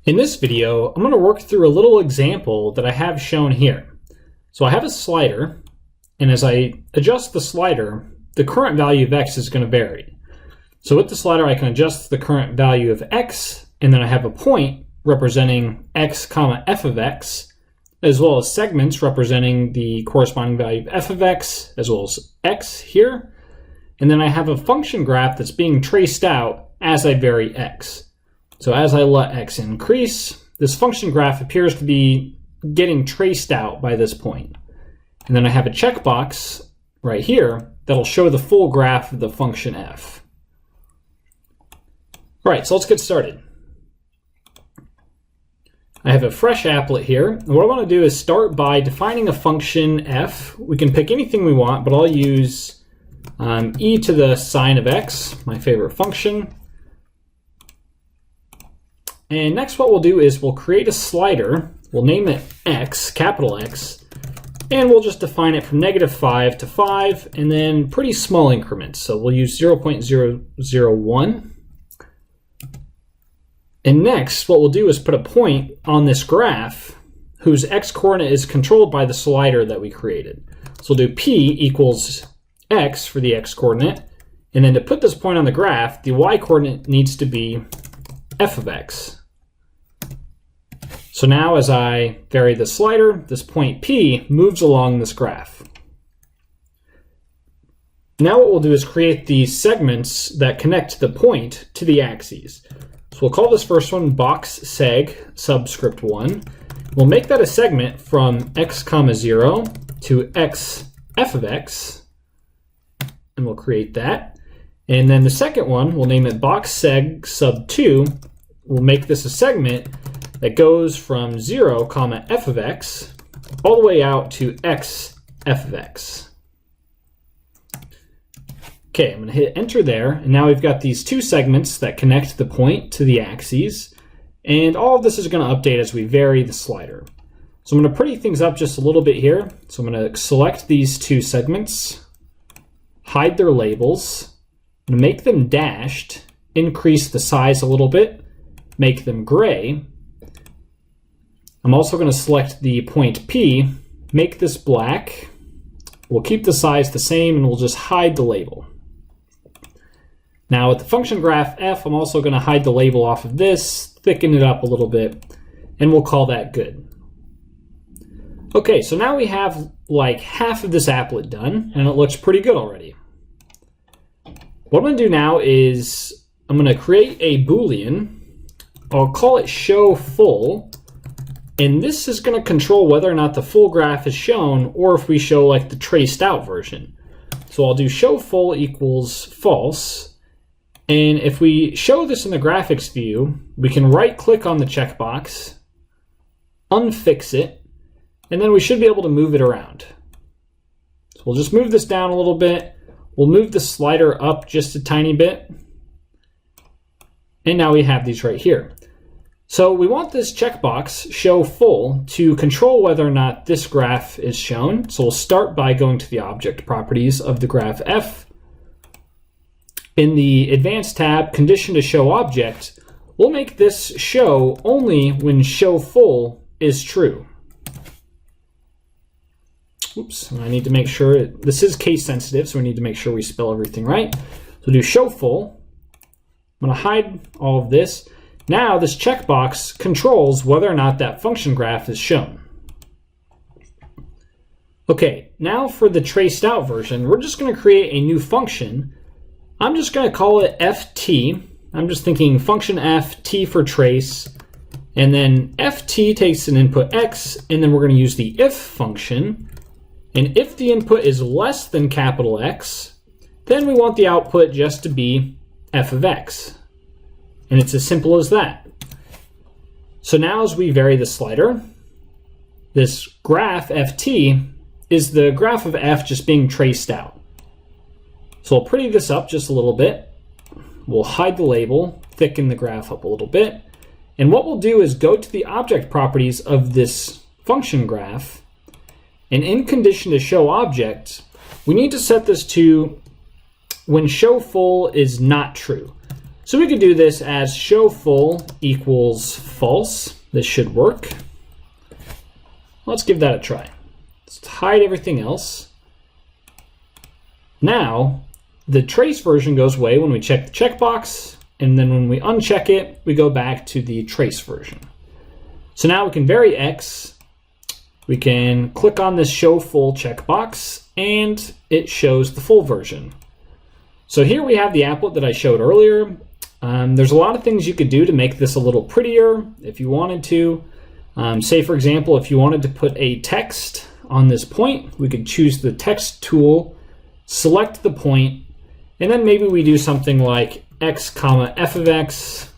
In this video, I'm going to work through a little example that I have shown here. So I have a slider, and as I adjust the slider, the current value of x is going to vary. So with the slider, I can adjust the current value of x, and then I have a point representing x comma f of x, as well as segments representing the corresponding value of f of x, as well as x here. And then I have a function graph that's being traced out as I vary x. So as I let x increase, this function graph appears to be getting traced out by this point. And then I have a checkbox right here that'll show the full graph of the function f. All right, so let's get started. I have a fresh applet here. And what I want to do is start by defining a function f. We can pick anything we want, but I'll use e to the sine of x, my favorite function. And next what we'll do is we'll create a slider, we'll name it x, capital X, and we'll just define it from -5 to 5, and then pretty small increments. So we'll use 0.001. And next what we'll do is put a point on this graph whose x-coordinate is controlled by the slider that we created. So we'll do p equals x for the x-coordinate, and then to put this point on the graph, the y-coordinate needs to be f of x. So now as I vary the slider, this point P moves along this graph. Now what we'll do is create these segments that connect the point to the axes. So we'll call this first one box seg subscript 1. We'll make that a segment from x comma 0 to x f of x, and we'll create that. And then the second one, we'll name it box seg sub 2. We'll make this a segment that goes from 0 comma f of x all the way out to x f of x. Okay, I'm going to hit enter there, and now we've got these two segments that connect the point to the axes, and all of this is going to update as we vary the slider. So I'm going to pretty things up just a little bit here. So I'm going to select these two segments, hide their labels, I'm going to make them dashed, increase the size a little bit, make them gray. I'm also going to select the point P, make this black. We'll keep the size the same, and we'll just hide the label. Now with the function graph f, I'm also going to hide the label off of this, thicken it up a little bit, and we'll call that good. Okay, so now we have like half of this applet done, and it looks pretty good already. What I'm going to do now is I'm going to create a Boolean. I'll call it show full. And this is going to control whether or not the full graph is shown, or if we show like the traced out version. So I'll do show full equals false. And if we show this in the graphics view, we can right click on the checkbox, unfix it, and then we should be able to move it around. So we'll just move this down a little bit. We'll move the slider up just a tiny bit. And now we have these right here. So we want this checkbox, show full, to control whether or not this graph is shown. So we'll start by going to the object properties of the graph f. In the advanced tab, condition to show object, we'll make this show only when show full is true. Oops, I need to make sure, this is case sensitive, so we need to make sure we spell everything right. So do show full. I'm going to hide all of this. Now this checkbox controls whether or not that function graph is shown. Okay, now for the traced out version, we're just going to create a new function. I'm just going to call it ft. I'm just thinking function f, t for trace, and then ft takes an input x, and then we're going to use the if function. And if the input is less than capital X, then we want the output just to be f of x. And it's as simple as that. So now as we vary the slider, this graph ft is the graph of f just being traced out. So I'll pretty this up just a little bit. We'll hide the label, thicken the graph up a little bit. And what we'll do is go to the object properties of this function graph, and in condition to show object, we need to set this to when show full is not true. So we could do this as show full equals false. This should work. Let's give that a try. Let's hide everything else. Now, the trace version goes away when we check the checkbox, and then when we uncheck it, we go back to the trace version. So now we can vary X. We can click on this show full checkbox, and it shows the full version. So here we have the applet that I showed earlier. There's a lot of things you could do to make this a little prettier if you wanted to. Say, for example, if you wanted to put a text on this point, we could choose the text tool, select the point, and then maybe we do something like x comma f of x,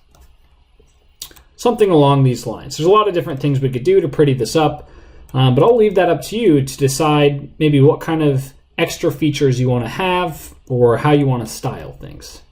something along these lines. There's a lot of different things we could do to pretty this up, but I'll leave that up to you to decide maybe what kind of extra features you want to have or how you want to style things.